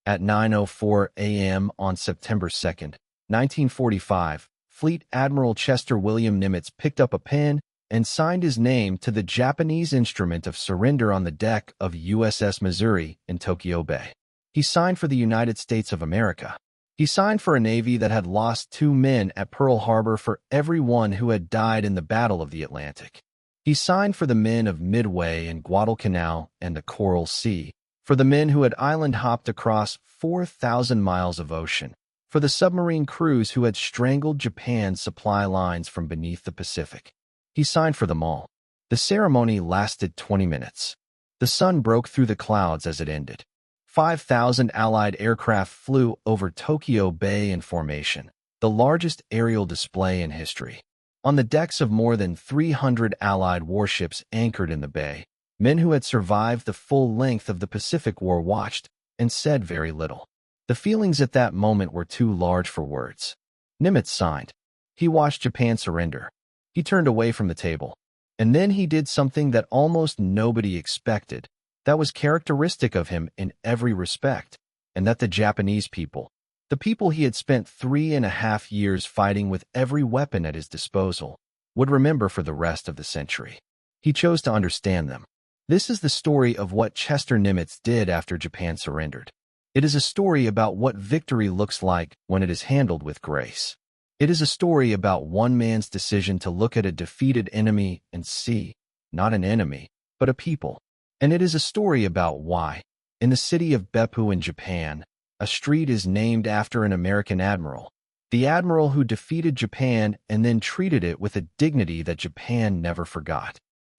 At 9:04 a.m. on September 2, 1945, Fleet Admiral Chester W. Nimitz picked up a pen and signed his name to the Japanese instrument of surrender on the deck of USS Missouri in Tokyo Bay. He signed for the United States of America. He signed for a navy that had lost 2 men at Pearl Harbor for every one who had died in the Battle of the Atlantic. He signed for the men of Midway and Guadalcanal and the Coral Sea, for the men who had island-hopped across 4,000 miles of ocean, for the submarine crews who had strangled Japan's supply lines from beneath the Pacific. He signed for them all. The ceremony lasted 20 minutes. The sun broke through the clouds as it ended. 5,000 Allied aircraft flew over Tokyo Bay in formation, the largest aerial display in history. On the decks of more than 300 Allied warships anchored in the bay, men who had survived the full length of the Pacific War watched and said very little. The feelings at that moment were too large for words. Nimitz signed. He watched Japan surrender. He turned away from the table. And then he did something that almost nobody expected, that was characteristic of him in every respect, and that the Japanese people, the people he had spent 3.5 years fighting with every weapon at his disposal, would remember for the rest of the century. He chose to understand them. This is the story of what Chester Nimitz did after Japan surrendered. It is a story about what victory looks like when it is handled with grace. It is a story about one man's decision to look at a defeated enemy and see, not an enemy, but a people. And it is a story about why, in the city of Beppu in Japan, a street is named after an American admiral, the admiral who defeated Japan and then treated it with a dignity that Japan never forgot.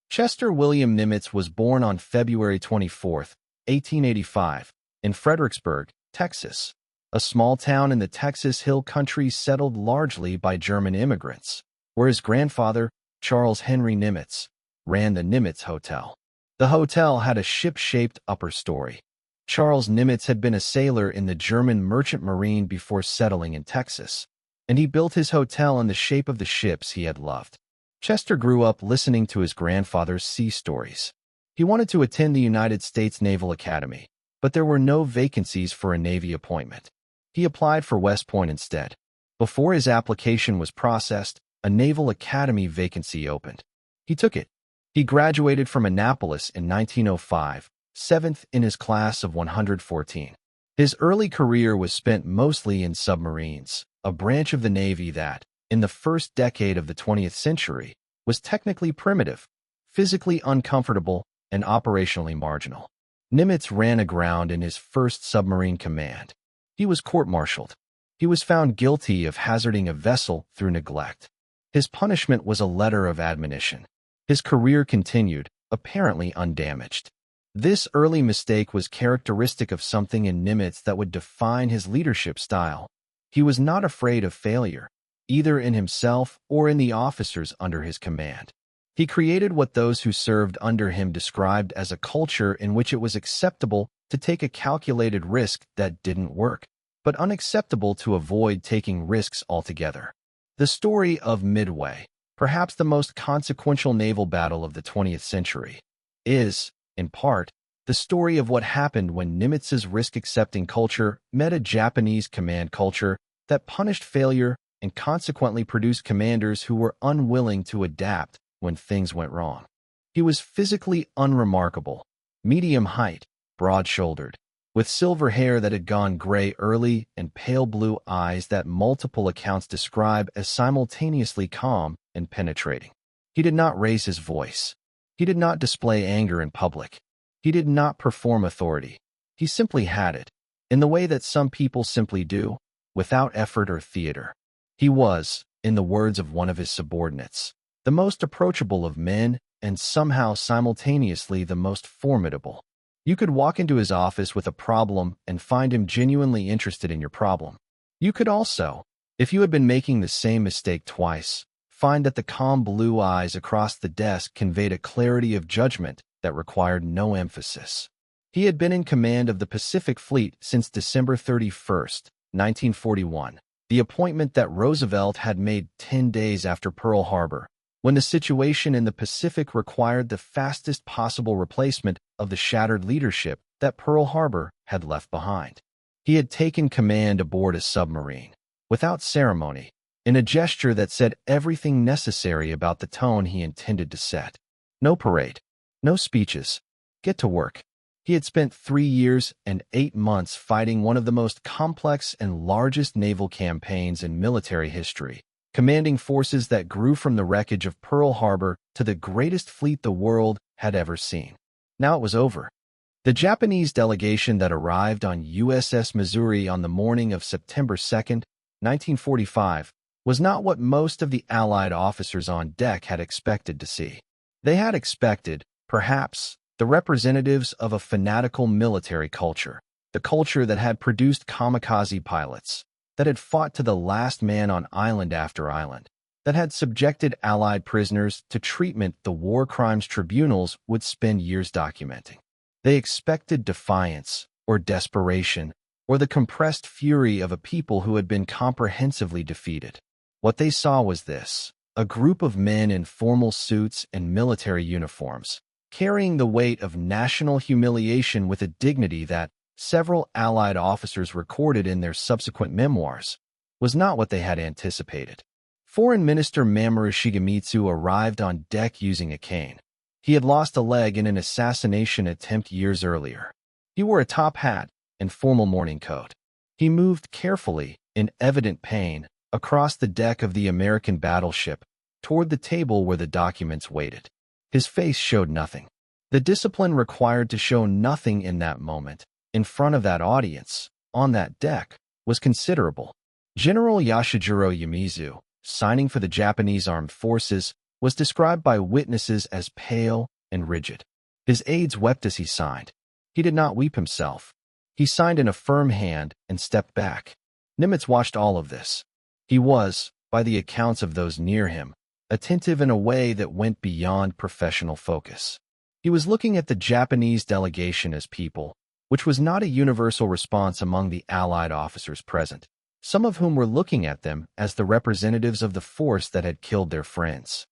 Chester William Nimitz was born on February 24, 1885, in Fredericksburg, Texas, a small town in the Texas Hill Country settled largely by German immigrants, where his grandfather, Charles Henry Nimitz, ran the Nimitz Hotel. The hotel had a ship-shaped upper story. Charles Nimitz had been a sailor in the German merchant marine before settling in Texas, and he built his hotel in the shape of the ships he had loved. Chester grew up listening to his grandfather's sea stories. He wanted to attend the United States Naval Academy, but there were no vacancies for a Navy appointment. He applied for West Point instead. Before his application was processed, a Naval Academy vacancy opened. He took it. He graduated from Annapolis in 1905, 7th in his class of 114. His early career was spent mostly in submarines, a branch of the Navy that, in the first decade of the 20th century, was technically primitive, physically uncomfortable, and operationally marginal. Nimitz ran aground in his first submarine command. He was court-martialed. He was found guilty of hazarding a vessel through neglect. His punishment was a letter of admonition. His career continued, apparently undamaged. This early mistake was characteristic of something in Nimitz that would define his leadership style. He was not afraid of failure, either in himself or in the officers under his command. He created what those who served under him described as a culture in which it was acceptable to take a calculated risk that didn't work, but unacceptable to avoid taking risks altogether. The story of Midway, perhaps the most consequential naval battle of the 20th century, is, in part, the story of what happened when Nimitz's risk-accepting culture met a Japanese command culture that punished failure and consequently produced commanders who were unwilling to adapt when things went wrong. He was physically unremarkable, medium height, broad-shouldered, with silver hair that had gone gray early and pale blue eyes that multiple accounts describe as simultaneously calm and penetrating. He did not raise his voice. He did not display anger in public. He did not perform authority. He simply had it, in the way that some people simply do, without effort or theater. He was, in the words of one of his subordinates, the most approachable of men and somehow simultaneously the most formidable. You could walk into his office with a problem and find him genuinely interested in your problem. You could also, if you had been making the same mistake twice, find that the calm blue eyes across the desk conveyed a clarity of judgment that required no emphasis. He had been in command of the Pacific Fleet since December 31st, 1941, the appointment that Roosevelt had made 10 days after Pearl Harbor, when the situation in the Pacific required the fastest possible replacement of the shattered leadership that Pearl Harbor had left behind. He had taken command aboard a submarine, without ceremony, in a gesture that said everything necessary about the tone he intended to set. No parade, no speeches. Get to work. He had spent 3 years and 8 months fighting one of the most complex and largest naval campaigns in military history, commanding forces that grew from the wreckage of Pearl Harbor to the greatest fleet the world had ever seen. Now it was over. The Japanese delegation that arrived on USS Missouri on the morning of September 2nd, 1945, was not what most of the Allied officers on deck had expected to see. They had expected, perhaps, the representatives of a fanatical military culture, the culture that had produced kamikaze pilots, that had fought to the last man on island after island, that had subjected Allied prisoners to treatment the war crimes tribunals would spend years documenting. They expected defiance, or desperation, or the compressed fury of a people who had been comprehensively defeated. What they saw was this: a group of men in formal suits and military uniforms, carrying the weight of national humiliation with a dignity that, several Allied officers recorded in their subsequent memoirs, was not what they had anticipated. Foreign Minister Mamoru Shigemitsu arrived on deck using a cane. He had lost a leg in an assassination attempt years earlier. He wore a top hat and formal morning coat. He moved carefully, in evident pain, across the deck of the American battleship, toward the table where the documents waited. His face showed nothing. The discipline required to show nothing in that moment, in front of that audience, on that deck, was considerable. General Yasujiro Yamizu, signing for the Japanese armed forces, was described by witnesses as pale and rigid. His aides wept as he signed. He did not weep himself. He signed in a firm hand and stepped back. Nimitz watched all of this. He was, by the accounts of those near him, attentive in a way that went beyond professional focus. He was looking at the Japanese delegation as people, which was not a universal response among the Allied officers present, some of whom were looking at them as the representatives of the force that had killed their friends.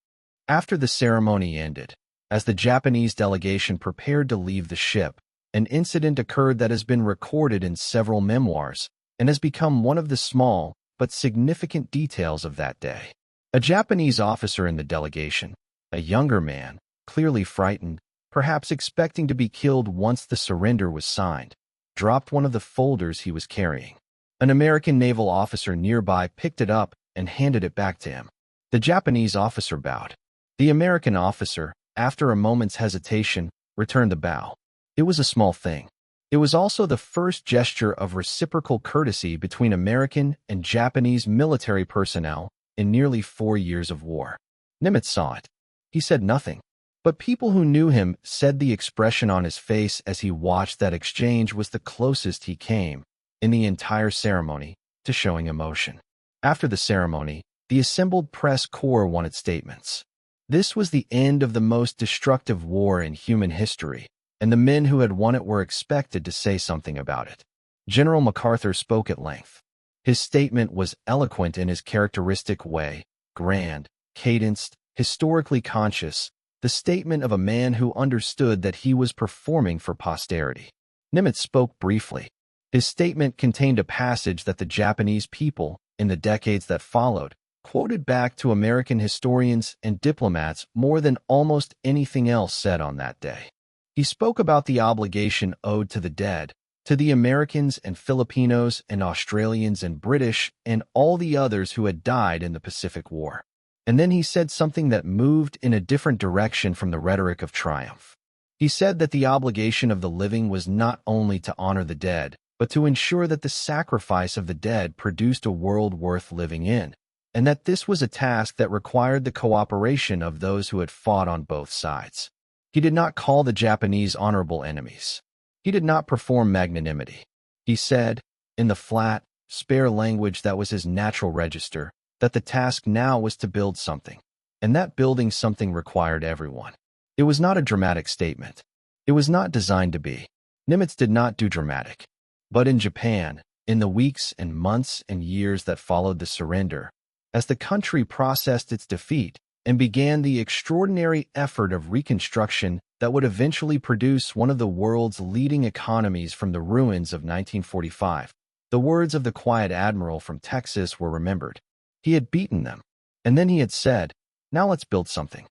After the ceremony ended, as the Japanese delegation prepared to leave the ship, an incident occurred that has been recorded in several memoirs and has become one of the small but significant details of that day. A Japanese officer in the delegation, a younger man, clearly frightened, perhaps expecting to be killed once the surrender was signed, dropped one of the folders he was carrying. An American naval officer nearby picked it up and handed it back to him. The Japanese officer bowed. The American officer, after a moment's hesitation, returned the bow. It was a small thing. It was also the first gesture of reciprocal courtesy between American and Japanese military personnel in nearly 4 years of war. Nimitz saw it. He said nothing. But people who knew him said the expression on his face as he watched that exchange was the closest he came, in the entire ceremony, to showing emotion. After the ceremony, the assembled press corps wanted statements. This was the end of the most destructive war in human history, and the men who had won it were expected to say something about it. General MacArthur spoke at length. His statement was eloquent in his characteristic way, grand, cadenced, historically conscious, the statement of a man who understood that he was performing for posterity. Nimitz spoke briefly. His statement contained a passage that the Japanese people, in the decades that followed, quoted back to American historians and diplomats more than almost anything else said on that day. He spoke about the obligation owed to the dead, to the Americans and Filipinos and Australians and British and all the others who had died in the Pacific War. And then he said something that moved in a different direction from the rhetoric of triumph. He said that the obligation of the living was not only to honor the dead, but to ensure that the sacrifice of the dead produced a world worth living in, and that this was a task that required the cooperation of those who had fought on both sides. He did not call the Japanese honorable enemies. He did not perform magnanimity. He said, in the flat, spare language that was his natural register, that the task now was to build something, and that building something required everyone. It was not a dramatic statement. It was not designed to be. Nimitz did not do dramatic. But in Japan, in the weeks and months and years that followed the surrender, as the country processed its defeat and began the extraordinary effort of reconstruction that would eventually produce one of the world's leading economies from the ruins of 1945, The words of the quiet admiral from Texas were remembered. He had beaten them. And then he had said, "Now let's build something."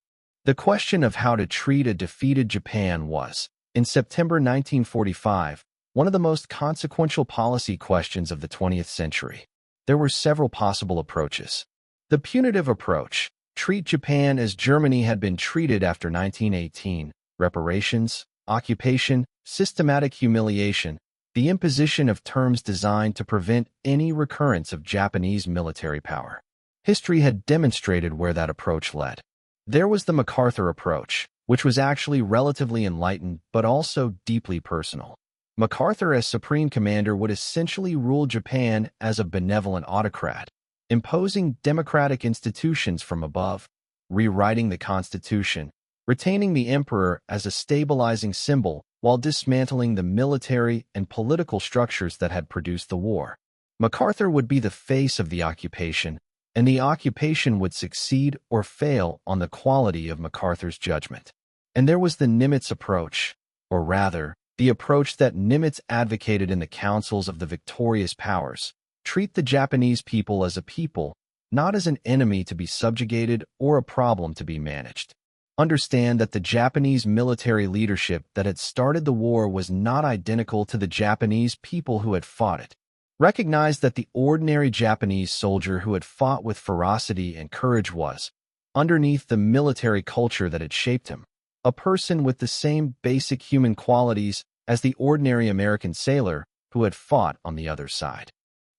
The question of how to treat a defeated Japan was, in September 1945, one of the most consequential policy questions of the 20th century. There were several possible approaches. The punitive approach, treat Japan as Germany had been treated after 1918, reparations, occupation, systematic humiliation, the imposition of terms designed to prevent any recurrence of Japanese military power. History had demonstrated where that approach led. There was the MacArthur approach, which was actually relatively enlightened but also deeply personal. MacArthur as Supreme Commander would essentially rule Japan as a benevolent autocrat, imposing democratic institutions from above, rewriting the Constitution, retaining the emperor as a stabilizing symbol while dismantling the military and political structures that had produced the war. MacArthur would be the face of the occupation, and the occupation would succeed or fail on the quality of MacArthur's judgment. And there was the Nimitz approach, or rather, the approach that Nimitz advocated in the councils of the victorious powers. Treat the Japanese people as a people, not as an enemy to be subjugated or a problem to be managed. Understand that the Japanese military leadership that had started the war was not identical to the Japanese people who had fought it. Recognize that the ordinary Japanese soldier who had fought with ferocity and courage was, underneath the military culture that had shaped him, a person with the same basic human qualities as the ordinary American sailor who had fought on the other side.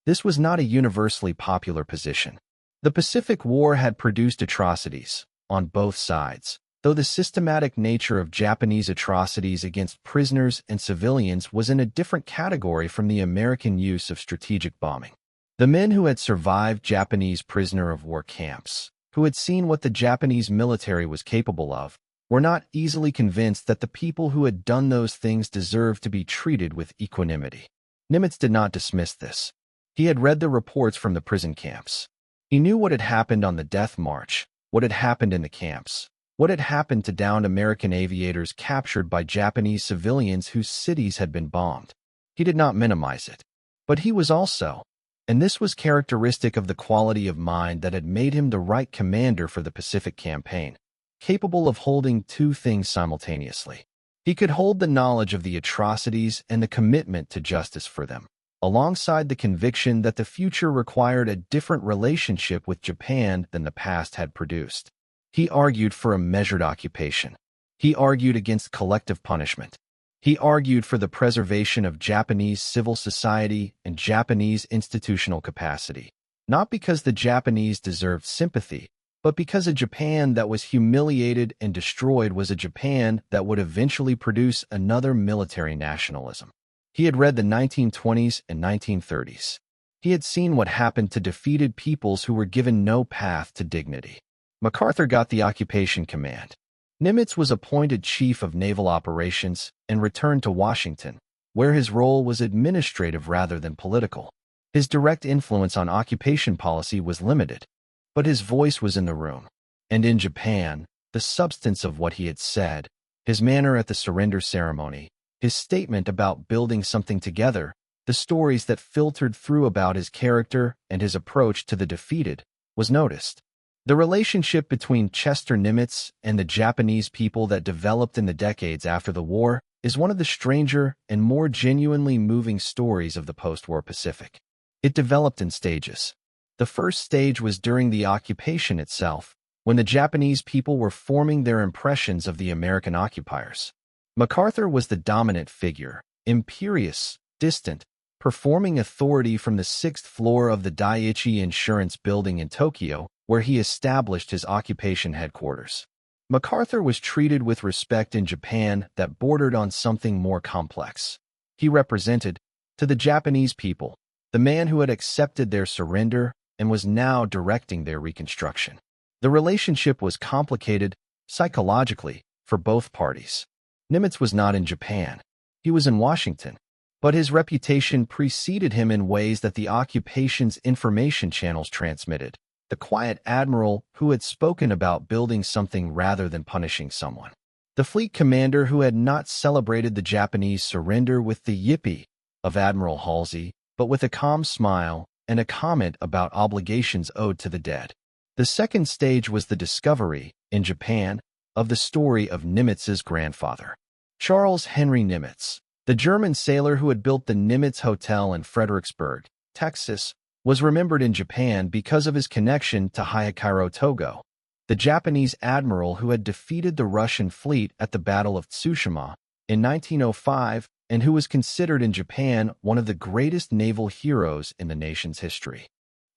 This was not a universally popular position. The Pacific War had produced atrocities on both sides, though the systematic nature of Japanese atrocities against prisoners and civilians was in a different category from the American use of strategic bombing. The men who had survived Japanese prisoner of war camps, who had seen what the Japanese military was capable of, were not easily convinced that the people who had done those things deserved to be treated with equanimity. Nimitz did not dismiss this. He had read the reports from the prison camps. He knew what had happened on the death march, what had happened in the camps, what had happened to downed American aviators captured by Japanese civilians whose cities had been bombed. He did not minimize it. But he was also, and this was characteristic of the quality of mind that had made him the right commander for the Pacific Campaign, capable of holding two things simultaneously. He could hold the knowledge of the atrocities and the commitment to justice for them, alongside the conviction that the future required a different relationship with Japan than the past had produced. He argued for a measured occupation. He argued against collective punishment. He argued for the preservation of Japanese civil society and Japanese institutional capacity, not because the Japanese deserved sympathy, but because a Japan that was humiliated and destroyed was a Japan that would eventually produce another military nationalism. He had read the 1920s and 1930s. He had seen what happened to defeated peoples who were given no path to dignity. MacArthur got the occupation command. Nimitz was appointed Chief of Naval Operations and returned to Washington, where his role was administrative rather than political. His direct influence on occupation policy was limited, but his voice was in the room. And in Japan, the substance of what he had said, his manner at the surrender ceremony, his statement about building something together, the stories that filtered through about his character and his approach to the defeated, was noticed. The relationship between Chester Nimitz and the Japanese people that developed in the decades after the war is one of the stranger and more genuinely moving stories of the post-war Pacific. It developed in stages. The first stage was during the occupation itself, when the Japanese people were forming their impressions of the American occupiers. MacArthur was the dominant figure, imperious, distant, performing authority from the 6th floor of the Daiichi Insurance Building in Tokyo, where he established his occupation headquarters. MacArthur was treated with respect in Japan that bordered on something more complex. He represented, to the Japanese people, the man who had accepted their surrender and was now directing their reconstruction. The relationship was complicated, psychologically, for both parties. Nimitz was not in Japan. He was in Washington. But his reputation preceded him in ways that the occupation's information channels transmitted. The quiet admiral who had spoken about building something rather than punishing someone. The fleet commander who had not celebrated the Japanese surrender with the yippee of Admiral Halsey, but with a calm smile and a comment about obligations owed to the dead. The second stage was the discovery, in Japan, of the story of Nimitz's grandfather, Charles Henry Nimitz. The German sailor who had built the Nimitz Hotel in Fredericksburg, Texas, was remembered in Japan because of his connection to Hyakuro Togo, the Japanese admiral who had defeated the Russian fleet at the Battle of Tsushima in 1905 and who was considered in Japan one of the greatest naval heroes in the nation's history.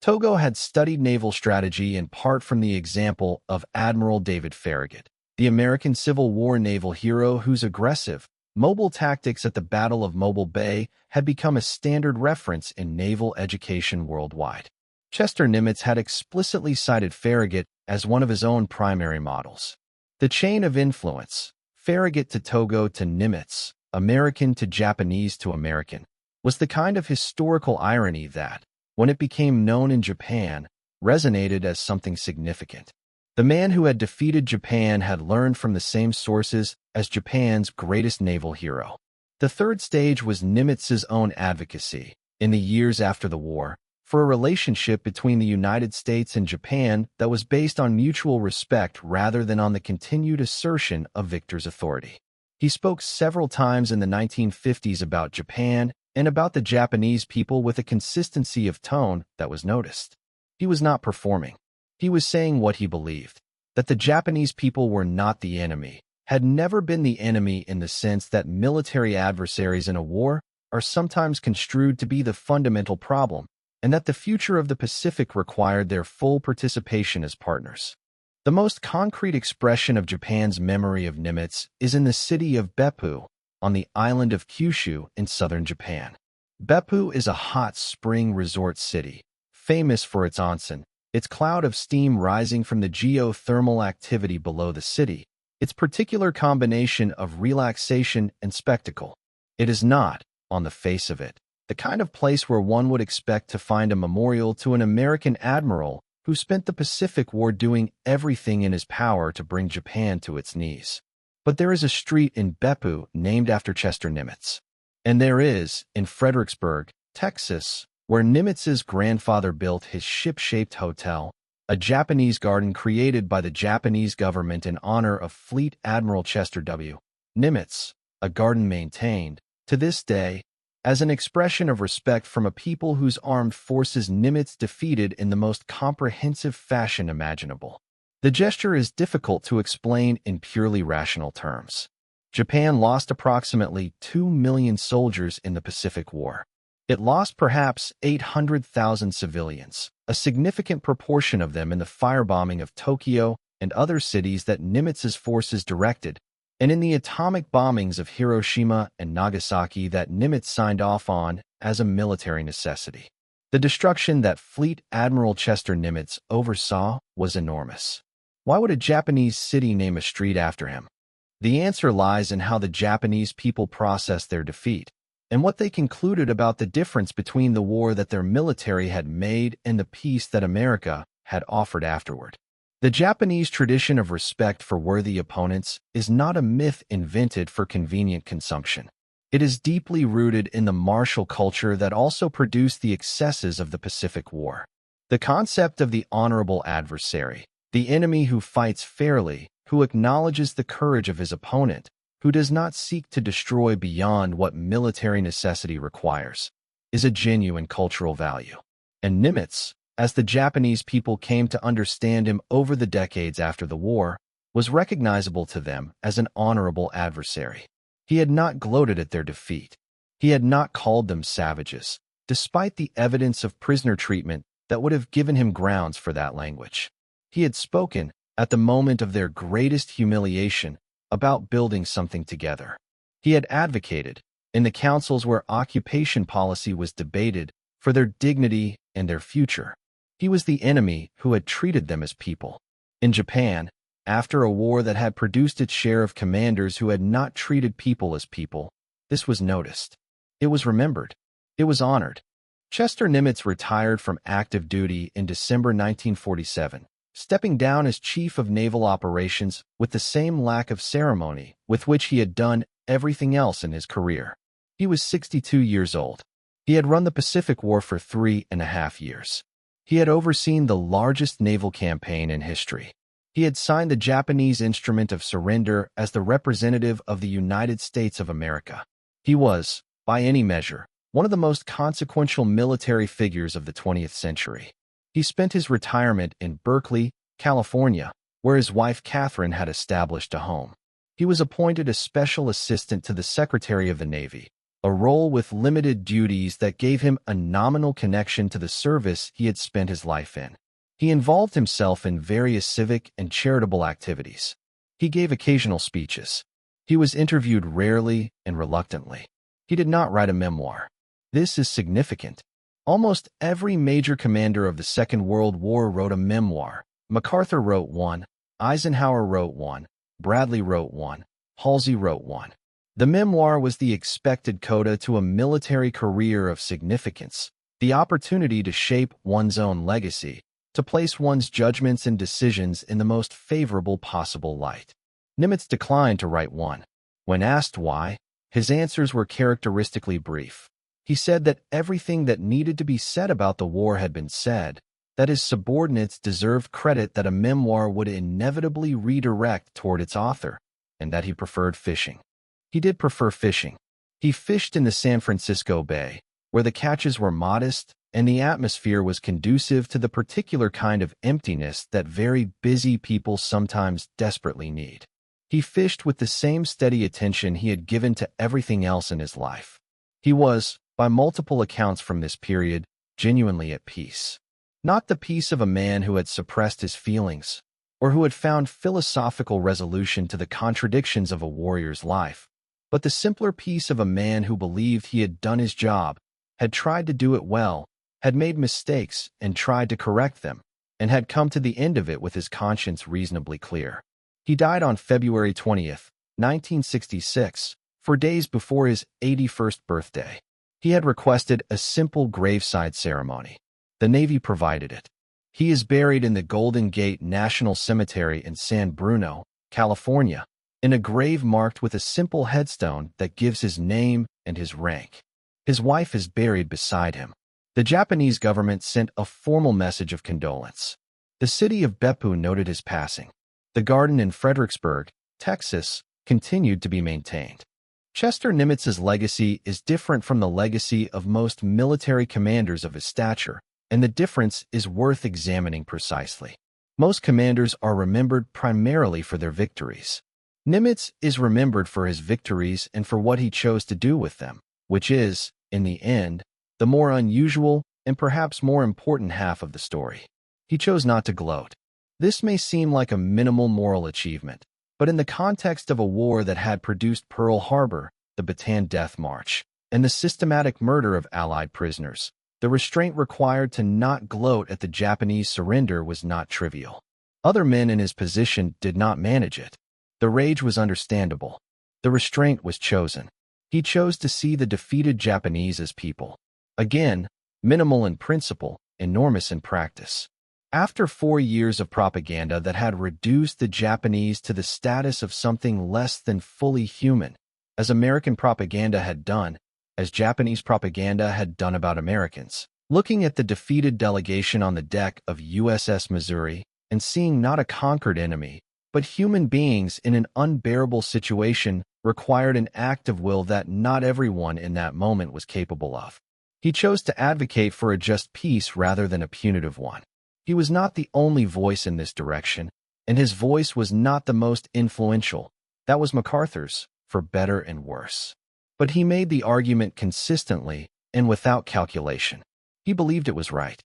Togo had studied naval strategy in part from the example of Admiral David Farragut, the American Civil War naval hero whose aggressive, mobile tactics at the Battle of Mobile Bay had become a standard reference in naval education worldwide. Chester Nimitz had explicitly cited Farragut as one of his own primary models. The chain of influence, Farragut to Togo to Nimitz, American to Japanese to American, was the kind of historical irony that, when it became known in Japan, resonated as something significant. The man who had defeated Japan had learned from the same sources as Japan's greatest naval hero. The third stage was Nimitz's own advocacy, in the years after the war, for a relationship between the United States and Japan that was based on mutual respect rather than on the continued assertion of victor's authority. He spoke several times in the 1950s about Japan and about the Japanese people with a consistency of tone that was noticed. He was not performing. He was saying what he believed, that the Japanese people were not the enemy, had never been the enemy in the sense that military adversaries in a war are sometimes construed to be the fundamental problem, and that the future of the Pacific required their full participation as partners. The most concrete expression of Japan's memory of Nimitz is in the city of Beppu, on the island of Kyushu in southern Japan. Beppu is a hot spring resort city, famous for its onsen, its cloud of steam rising from the geothermal activity below the city, its particular combination of relaxation and spectacle. It is not, on the face of it, the kind of place where one would expect to find a memorial to an American admiral who spent the Pacific War doing everything in his power to bring Japan to its knees. But there is a street in Beppu named after Chester Nimitz. And there is, in Fredericksburg, Texas, where Nimitz's grandfather built his ship-shaped hotel, a Japanese garden created by the Japanese government in honor of Fleet Admiral Chester W. Nimitz, a garden maintained, to this day, as an expression of respect from a people whose armed forces Nimitz defeated in the most comprehensive fashion imaginable. The gesture is difficult to explain in purely rational terms. Japan lost approximately 2 million soldiers in the Pacific War. It lost perhaps 800,000 civilians, a significant proportion of them in the firebombing of Tokyo and other cities that Nimitz's forces directed, and in the atomic bombings of Hiroshima and Nagasaki that Nimitz signed off on as a military necessity. The destruction that Fleet Admiral Chester Nimitz oversaw was enormous. Why would a Japanese city name a street after him? The answer lies in how the Japanese people processed their defeat, and what they concluded about the difference between the war that their military had made and the peace that America had offered afterward. The Japanese tradition of respect for worthy opponents is not a myth invented for convenient consumption. It is deeply rooted in the martial culture that also produced the excesses of the Pacific War. The concept of the honorable adversary, the enemy who fights fairly, who acknowledges the courage of his opponent, who does not seek to destroy beyond what military necessity requires, is a genuine cultural value. And Nimitz, as the Japanese people came to understand him over the decades after the war, was recognizable to them as an honorable adversary. He had not gloated at their defeat. He had not called them savages, despite the evidence of prisoner treatment that would have given him grounds for that language. He had spoken, at the moment of their greatest humiliation, about building something together. He had advocated, in the councils where occupation policy was debated, for their dignity and their future. He was the enemy who had treated them as people. In Japan, after a war that had produced its share of commanders who had not treated people as people, this was noticed. It was remembered. It was honored. Chester Nimitz retired from active duty in December 1947, stepping down as Chief of Naval Operations with the same lack of ceremony with which he had done everything else in his career. He was 62 years old. He had run the Pacific War for 3.5 years. He had overseen the largest naval campaign in history. He had signed the Japanese Instrument of Surrender as the representative of the United States of America. He was, by any measure, one of the most consequential military figures of the 20th century. He spent his retirement in Berkeley, California, where his wife Catherine had established a home. He was appointed a special assistant to the Secretary of the Navy, a role with limited duties that gave him a nominal connection to the service he had spent his life in. He involved himself in various civic and charitable activities. He gave occasional speeches. He was interviewed rarely and reluctantly. He did not write a memoir. This is significant. Almost every major commander of the Second World War wrote a memoir. MacArthur wrote one, Eisenhower wrote one, Bradley wrote one, Halsey wrote one. The memoir was the expected coda to a military career of significance, the opportunity to shape one's own legacy, to place one's judgments and decisions in the most favorable possible light. Nimitz declined to write one. When asked why, his answers were characteristically brief. He said that everything that needed to be said about the war had been said, that his subordinates deserved credit that a memoir would inevitably redirect toward its author, and that he preferred fishing. He did prefer fishing. He fished in the San Francisco Bay, where the catches were modest and the atmosphere was conducive to the particular kind of emptiness that very busy people sometimes desperately need. He fished with the same steady attention he had given to everything else in his life. He was, by multiple accounts from this period, genuinely at peace. Not the peace of a man who had suppressed his feelings, or who had found philosophical resolution to the contradictions of a warrior's life, but the simpler peace of a man who believed he had done his job, had tried to do it well, had made mistakes and tried to correct them, and had come to the end of it with his conscience reasonably clear. He died on February 20th, 1966, 4 days before his 81st birthday. He had requested a simple graveside ceremony. The Navy provided it. He is buried in the Golden Gate National Cemetery in San Bruno, California, in a grave marked with a simple headstone that gives his name and his rank. His wife is buried beside him. The Japanese government sent a formal message of condolence. The city of Beppu noted his passing. The garden in Fredericksburg, Texas, continued to be maintained. Chester Nimitz's legacy is different from the legacy of most military commanders of his stature, and the difference is worth examining precisely. Most commanders are remembered primarily for their victories. Nimitz is remembered for his victories and for what he chose to do with them, which is, in the end, the more unusual and perhaps more important half of the story. He chose not to gloat. This may seem like a minimal moral achievement, but in the context of a war that had produced Pearl Harbor, the Bataan Death March, and the systematic murder of Allied prisoners, the restraint required to not gloat at the Japanese surrender was not trivial. Other men in his position did not manage it. The rage was understandable. The restraint was chosen. He chose to see the defeated Japanese as people. Again, minimal in principle, enormous in practice. After 4 years of propaganda that had reduced the Japanese to the status of something less than fully human, as American propaganda had done, as Japanese propaganda had done about Americans, looking at the defeated delegation on the deck of USS Missouri and seeing not a conquered enemy, but human beings in an unbearable situation required an act of will that not everyone in that moment was capable of. He chose to advocate for a just peace rather than a punitive one. He was not the only voice in this direction, and his voice was not the most influential. That was MacArthur's, for better and worse. But he made the argument consistently and without calculation. He believed it was right.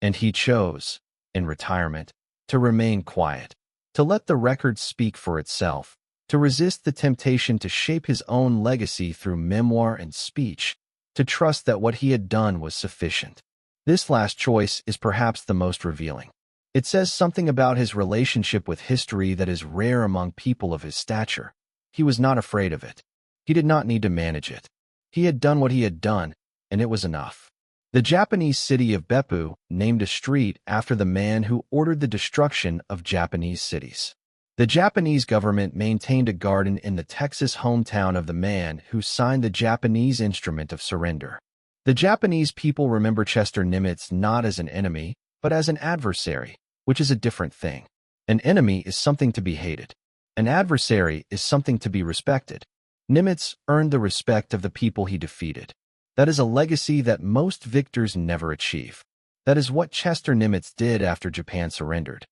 And he chose, in retirement, to remain quiet, to let the record speak for itself, to resist the temptation to shape his own legacy through memoir and speech, to trust that what he had done was sufficient. This last choice is perhaps the most revealing. It says something about his relationship with history that is rare among people of his stature. He was not afraid of it. He did not need to manage it. He had done what he had done, and it was enough. The Japanese city of Beppu named a street after the man who ordered the destruction of Japanese cities. The Japanese government maintained a garden in the Texas hometown of the man who signed the Japanese Instrument of Surrender. The Japanese people remember Chester Nimitz not as an enemy, but as an adversary, which is a different thing. An enemy is something to be hated. An adversary is something to be respected. Nimitz earned the respect of the people he defeated. That is a legacy that most victors never achieve. That is what Chester Nimitz did after Japan surrendered.